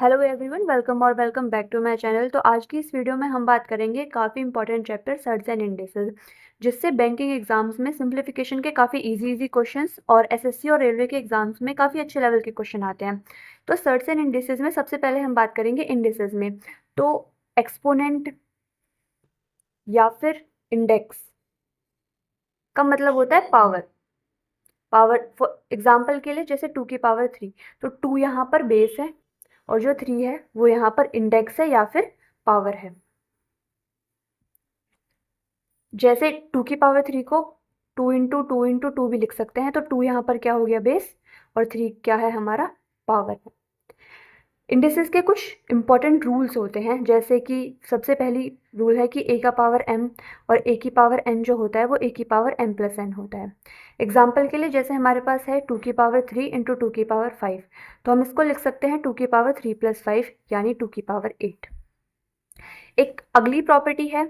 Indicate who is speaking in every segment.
Speaker 1: Hello everyone, welcome back to my channel. तो आज की इस वीडियो में हम बात करेंगे काफ़ी important chapter shirts and indices, जिससे बैंकिंग एग्जाम्स में सिंप्लीफिकेशन के काफ़ी इजी क्वेश्चंस और एसएससी और रेलवे के एग्जाम्स में काफ़ी अच्छे लेवल के क्वेश्चन आते हैं। तो सर्ट्स एंड इंडिसेस में सबसे पहले हम बात करेंगे इंडिसेस में। तो एक्सपोनेंट या फिर इंडेक्स का मतलब होता है पावर। फॉर एग्जाम्पल के लिए जैसे 2 की पावर 3, तो 2 यहाँ पर बेस है और जो 3 है वो यहाँ पर इंडेक्स है या फिर पावर है। जैसे 2 की पावर 3 को 2 इंटू 2 भी लिख सकते हैं, तो 2 यहाँ पर क्या हो गया, बेस, और 3 क्या है, हमारा पावर है। इंडिसेस के कुछ इंपॉर्टेंट रूल्स होते हैं, जैसे कि सबसे पहली रूल है कि a का पावर m और a की पावर n जो होता है वो a की पावर m प्लस n होता है। एग्जाम्पल के लिए जैसे हमारे पास है 2 की पावर 3 इंटू 2 की पावर 5, तो हम इसको लिख सकते हैं 2 की पावर 3 प्लस 5 यानी 2 की पावर 8। एक अगली प्रॉपर्टी है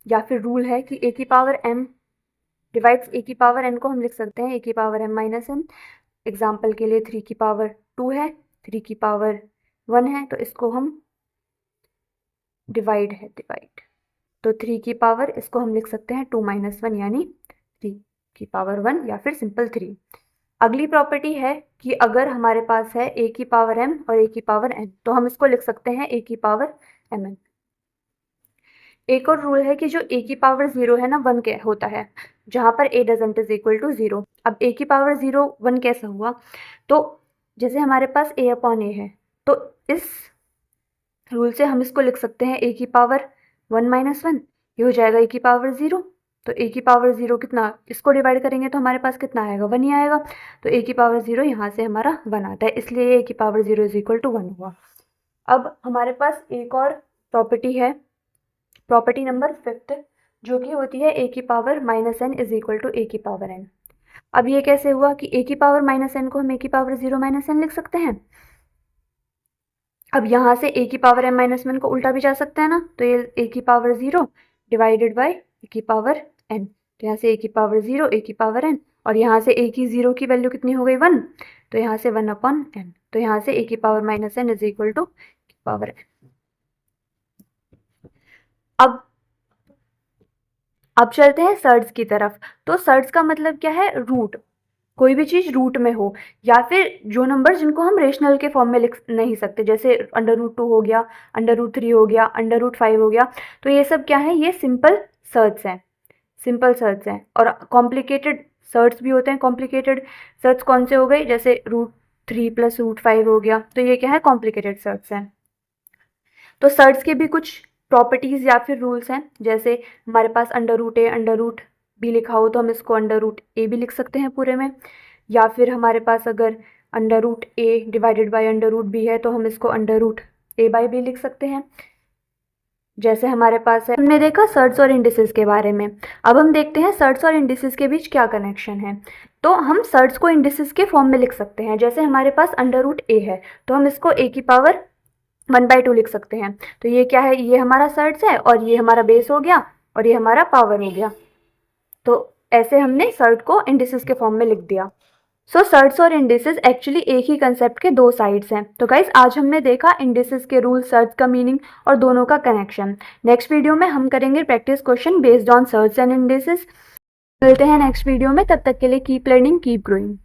Speaker 1: या फिर रूल है कि a की पावर m डिवाइड्स a की पावर n को हम लिख सकते हैं a की power m minus n। Example के लिए 3 की पावर 2 है, 3 की पावर 1 है, तो इसको हम डिवाइड, तो 3 की पावर इसको हम लिख सकते हैं 2 माइनस 1 यानी 3 की पावर 1 या फिर सिंपल 3। अगली प्रॉपर्टी है कि अगर हमारे पास है a की पावर m और a की पावर n, तो हम इसको लिख सकते हैं a की पावर mn। एक और रूल है कि जो a की पावर 0 है ना, 1 क्या होता है, जहाँ पर a doesn't is equal to 0। अब a की पावर 0 1 कैसा हुआ, तो जैसे हमारे पास a अपॉन a है, तो इस रूल से हम इसको लिख सकते हैं a की पावर 1 माइनस 1, ये हो जाएगा a की पावर 0। तो a की पावर 0 कितना, इसको डिवाइड करेंगे तो हमारे पास कितना आएगा, 1 ही आएगा। तो a की पावर 0 यहाँ से हमारा 1 आता है, इसलिए a की पावर 0 इज इक्वल टू 1 हुआ। अब हमारे पास एक और प्रॉपर्टी है, प्रॉपर्टी नंबर 5, जो कि होती है a की power minus n is equal to a की पावर n। अब ये कैसे हुआ कि a की पावर माइनस n को हम a की पावर 0 माइनस n लिख सकते हैं। अब यहाँ से a की पावर m माइनस 1 को उल्टा भी जा सकते हैं ना, तो ये a की पावर 0 डिवाइडेड बाय a की पावर n। तो यहाँ से a की पावर 0 a की पावर n, और यहाँ से a की 0 की वैल्यू कितनी हो गई, 1, तो यहाँ से 1 अपॉन n। तो यहाँ से a की power minus n is equal to power n। अब चलते हैं सर्ड्स की तरफ। तो सर्ड्स का मतलब क्या है, रूट, कोई भी चीज़ रूट में हो, या फिर जो नंबर जिनको हम रेशनल के फॉर्म में लिख नहीं सकते, जैसे √2 हो गया, √3 हो गया, √5 हो गया, तो ये सब क्या है, ये सिंपल सर्ड्स हैं, सिंपल सर्ड्स हैं। और कॉम्प्लिकेटेड सर्ड्स भी होते हैं। कॉम्प्लिकेटेड सर्ड्स कौन से हो गए, जैसे √3 प्लस √5 हो गया, तो ये क्या है, कॉम्प्लिकेटेड सर्ड्स हैं। तो सर्ड्स के भी कुछ प्रॉपर्टीज़ या फिर रूल्स हैं, जैसे हमारे पास √a √b लिखा हो तो हम इसको √a भी लिख सकते हैं पूरे में, या फिर हमारे पास अगर √a डिवाइडेड बाय √b है तो हम इसको √a/b लिख सकते हैं। जैसे हमारे पास है, हमने देखा सर्ड्स और इंडिसेस के बारे में। अब हम देखते हैं सर्ड्स और इंडिसेस के बीच क्या कनेक्शन है। तो हम सर्ड्स को इंडिसेस के फॉर्म में लिख सकते हैं। जैसे हमारे पास √a है, तो हम इसको a की पावर 1/2 लिख सकते हैं। तो ये क्या है, ये हमारा सर्ड्स है और ये हमारा बेस हो गया और ये हमारा पावर हो गया। तो ऐसे हमने सर्ड को इंडिसेस के फॉर्म में लिख दिया। सो सर्ड्स और इंडिसेस एक्चुअली एक ही कंसेप्ट के दो साइड्स हैं। तो गाइज आज हमने देखा इंडिसेस के रूल, सर्ड्स का मीनिंग और दोनों का कनेक्शन। नेक्स्ट वीडियो में हम करेंगे practice question based on surds and indices. मिलते हैं नेक्स्ट वीडियो में, तब तक के लिए कीप लर्निंग कीप ग्रोइंग।